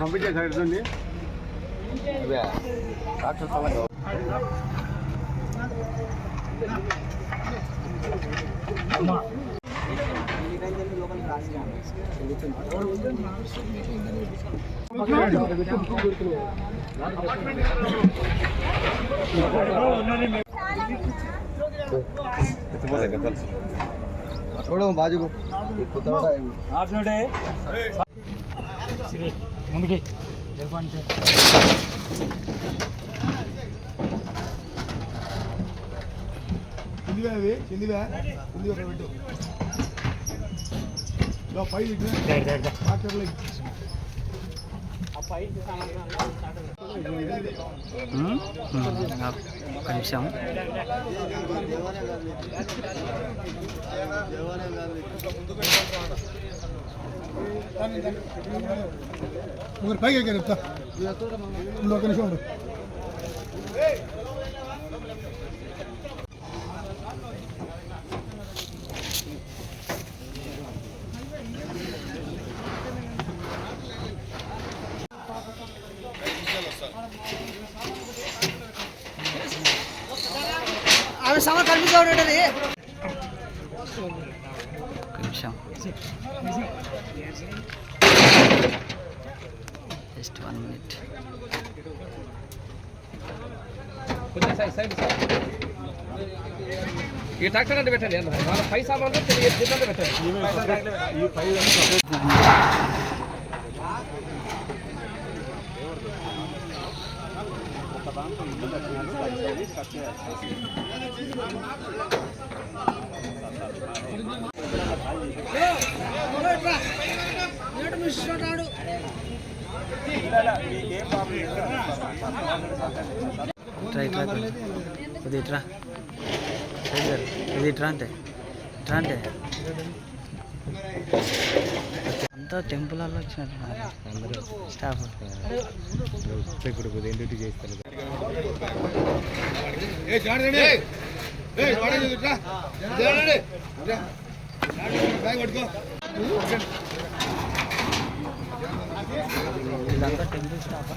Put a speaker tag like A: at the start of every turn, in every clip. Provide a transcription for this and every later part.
A: పంపించే సైడ్ ఉంది బాజు ముందుకి చిందివా పెట్టు పై
B: నిమిషం
A: పైకి చెప్తా ఒక నిమిషం
B: అవి సమ కనిపిస్తూ ఉంటుంది నిమిషం జస్ట్ 1 minute
C: కొంచెం సైడ్ ఈ ట్రాక్టర్ అంటే పెట్టండి వాళ్ళ పై సామాన్లు పెట్టండి
B: అంటే అంతా టెంపుల్ వాళ్ళు వచ్చినట్టు స్టాఫ్
A: డ్యూటీ చేస్తారు
B: వీళ్ళంతా టెంపుల్ స్టాఫ్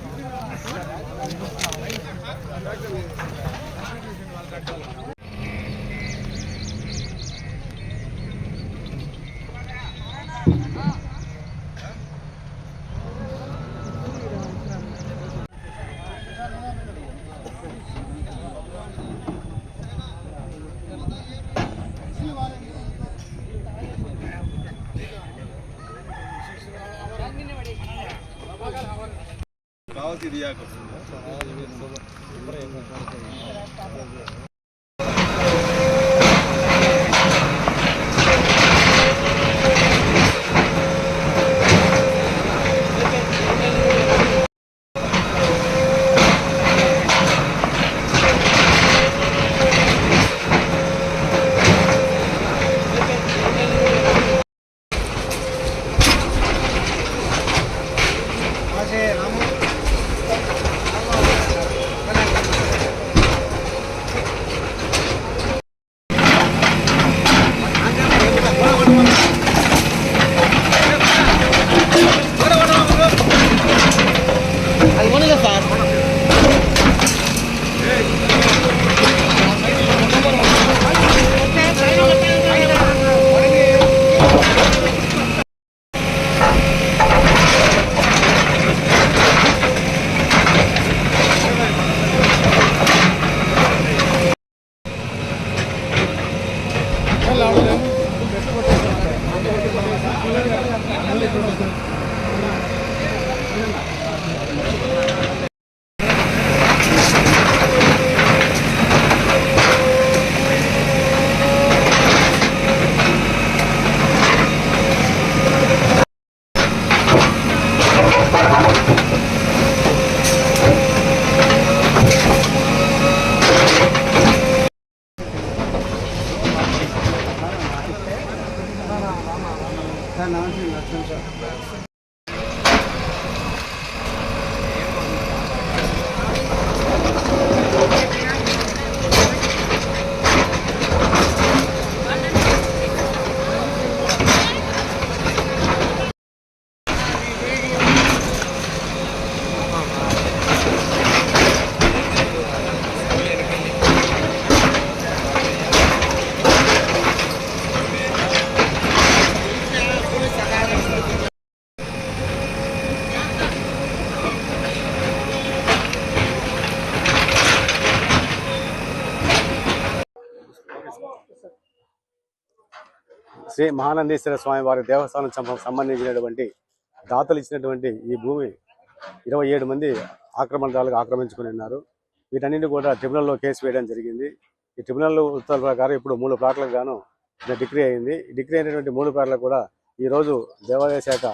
A: కావాల్సి ఇది
D: శ్రీ మహానందీశ్వర స్వామి వారి దేవస్థానం సంబంధించినటువంటి దాతలు ఇచ్చినటువంటి ఈ భూమి 27 మంది ఆక్రమణదారులకు ఆక్రమించుకుని ఉన్నారు. వీటన్నింటినీ కూడా ట్రిబ్యునల్లో కేసు వేయడం జరిగింది. ఈ ట్రిబ్యునల్ ఉత్తర్వుల ప్రకారం ఇప్పుడు 3 ప్లాట్లకు గాను డిగ్రీ అయింది. డిగ్రీ అయినటువంటి 3 ప్లాట్లకు కూడా ఈరోజు దేవాదాయ శాఖ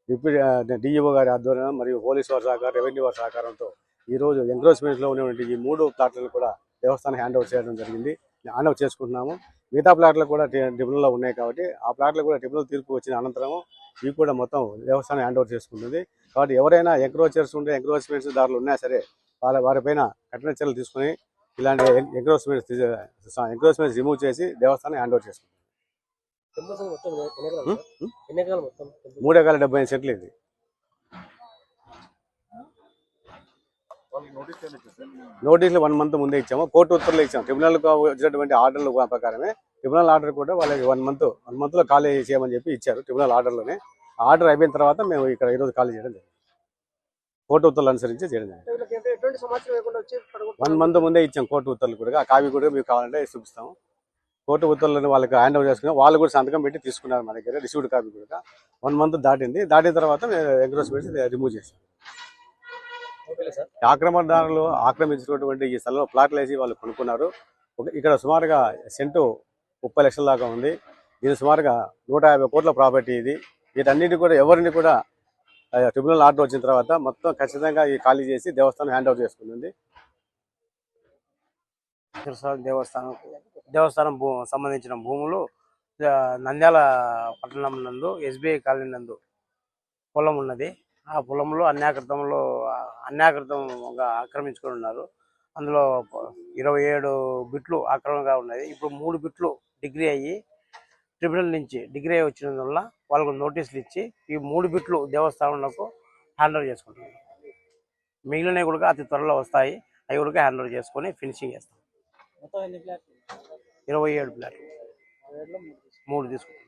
D: డిప్యూటీ డిఈఓ గారి ఆధ్వర్యం మరియు పోలీసు వారి సహకారం, రెవెన్యూ వారి సహకారంతో ఈరోజు ఎంక్రోచ్మెంట్లో ఉన్నటువంటి ఈ 3 ప్లాట్లను కూడా దేవస్థానం హ్యాండ్ ఓవర్ చేయడం జరిగింది. హ్యాండ్ ఓవర్ చేసుకుంటున్నాము. మిగతా ప్లాట్లు కూడా ట్రిబ్యునల్లో ఉన్నాయి కాబట్టి ఆ ప్లాట్లు కూడా ట్రిబ్యునల్ తీర్పు వచ్చిన అనంతరం ఇవి కూడా మొత్తం దేవస్థానం హ్యాండ్ ఓవర్ చేసుకుంటుంది. కాబట్టి ఎవరైనా ఎంక్రోచర్స్ ఉంటే ఎంక్రోచ్మెంట్స్ దారులు ఉన్నా సరే వారిపైన కఠిన చర్యలు తీసుకుని ఇలాంటి ఎంక్రోచ్మెంట్స్ రిమూవ్ చేసి దేవస్థానం హ్యాండ్ ఓవర్ చేసుకుంటుంది. 3 ఎకరాల 75 సెంట్లు ఇది. నోటీసులు 1 మంత్ ముందే ఇచ్చాము. కోర్టు ఉత్తర్వులు ఇచ్చాము. ట్రిబ్యునల్కి వచ్చినటువంటి ఆర్డర్ల ప్రకారమే ట్రిబ్యునల్ ఆర్డర్ కూడా వాళ్ళకి 1 మంత్లో ఖాళీ చేయమని చెప్పి ఇచ్చారు. ట్రిబ్యునల్ ఆర్డర్లోనే ఆర్డర్ అయిపోయిన తర్వాత మేము ఇక్కడ ఈరోజు ఖాళీ చేయడం జరిగింది. కోర్టు ఉత్తర్వులు అనుసరించి చేయడం జరిగింది. 1 మంత్ ముందే ఇచ్చాం కోర్టు ఉత్తర్వులు కూడా. ఆ కాపీ కూడా మీకు కావాలంటే చూపిస్తాము. కోర్టు ఉత్తర్వులను వాళ్ళకి హ్యాండ్ ఓవర్ చేసుకుని వాళ్ళు కూడా సంతకం పెట్టి తీసుకున్నారు మన దగ్గర. రిసీవ్డ్ కాపీ కూడా 1 మంత్ దాటిన తర్వాత ఎంక్రోచ్మెంట్స్ రిమూవ్ చేశాం. ఆక్రమణదారులు ఆక్రమించినటువంటి ఈ స్థలంలో ప్లాట్లు వేసి వాళ్ళు కొనుక్కున్నారు. ఇక్కడ సుమారుగా సెంటు 30 లక్షల దాకా ఉంది. ఇది సుమారుగా 150 కోట్ల ప్రాపర్టీ ఇది. వీటన్నిటి కూడా ఎవరిని కూడా ట్రిబ్యునల్ ఆర్డర్ వచ్చిన తర్వాత మొత్తం ఖచ్చితంగా ఈ ఖాళీ చేసి దేవస్థానం హ్యాండ్ ఓవర్ చేసుకుంటుంది.
E: దేవస్థానం సంబంధించిన భూములు నంద్యాల పట్టణం నందు ఎస్బీఐ కాలనీ నందు పొలం ఉన్నది. ఆ పొలంలో అన్యాకృతంగా ఆక్రమించుకొని ఉన్నారు. అందులో 27 బిట్లు ఆక్రమణగా ఉన్నాయి. ఇప్పుడు 3 బిట్లు డిగ్రీ అయ్యి ట్రిబ్యునల్ నుంచి డిగ్రీ అయ్యి వచ్చినందువల్ల వాళ్ళకు నోటీసులు ఇచ్చి ఈ 3 బిట్లు దేవస్థానంలో హ్యాండ్ ఓవర్ చేసుకుంటున్నారు. మిగిలినవి కూడా అతి త్వరలో వస్తాయి. అవి కూడా హ్యాండ్ ఓవర్ చేసుకొని ఫినిషింగ్ చేస్తాం. 27 ప్లాట్లు 3 తీసుకుంటాం.